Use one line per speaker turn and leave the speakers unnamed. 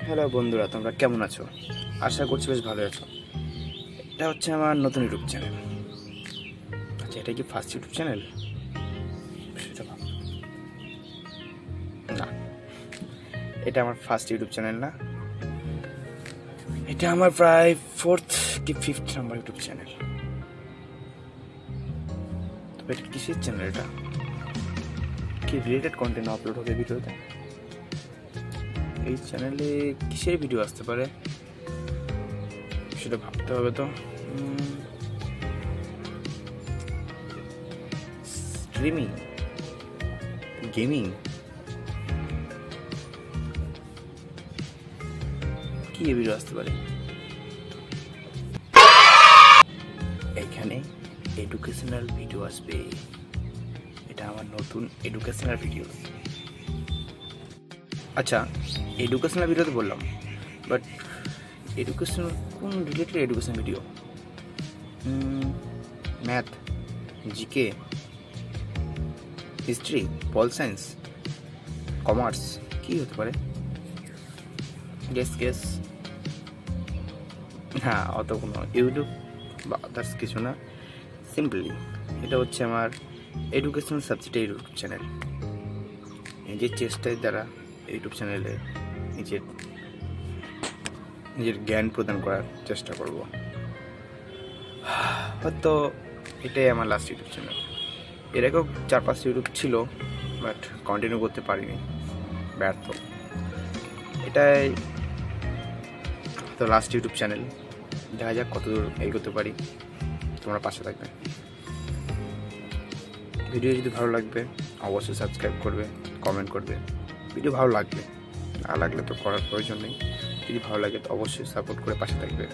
Hello বন্ধুরা, তোমরা কেমন আছো? আশা করছি বেশ ভালো আছো। এটা হচ্ছে আমার নতুন ইউটিউব চ্যানেল। আচ্ছা, এটা কি ফার্স্ট ইউটিউব চ্যানেল? সেটা ভাব না, এটা আমার ফার্স্ট ইউটিউব চ্যানেল না, এটা আমার প্রায় 4th কি 5th নাম্বার ইউটিউব চ্যানেল। তবে এটা কিসের চ্যানেল? এটা কি রিলেটেড কন্টেন্ট আপলোড হবে ভিডিওতে? এই চ্যানেলে কিসের ভিডিও আসতে পারে সেটা ভাবতে হবে। তো স্ট্রিমিং, গেমিং, কি ভিডিও আসতে পারে? এখানে এডুকেশনাল ভিডিও আসবে। এটা আমার নতুন এডুকেশনাল ভিডিও। আচ্ছা, এডুকেশনাল ভিডিও তো বললাম, বাট এডুকেশনাল কোন related education video? Math, GK, history, pol science, commerce, কি হতে পারে? গেস। হ্যাঁ, অত কোনো ইউটিউব বা আদার্স কিছু না। সিম্পলি এটা হচ্ছে আমার এডুকেশনাল সাবজেক্টের ইউটিউব চ্যানেল। নিজের চেষ্টার দ্বারা ইউটিউব চ্যানেলে নিজের জ্ঞান প্রদান করার চেষ্টা করব। হয়তো এটাই আমার লাস্ট ইউটিউব চ্যানেল। এর আগেও 4-5 ইউটিউব ছিল, বাট কন্টিনিউ করতে পারিনি, ব্যর্থ। এটাই তো লাস্ট ইউটিউব চ্যানেল। দেখা যাক কতদূর এগোতে পারি। তোমরা পাশে থাকবে। ভিডিও যদি ভালো লাগবে অবশ্যই সাবস্ক্রাইব করবে, কমেন্ট করবে। ভিডিও ভালো লাগবে, না লাগলে তো করার প্রয়োজন নেই। যদি ভালো লাগে তো অবশ্যই সাপোর্ট করে পাশে থাকবে।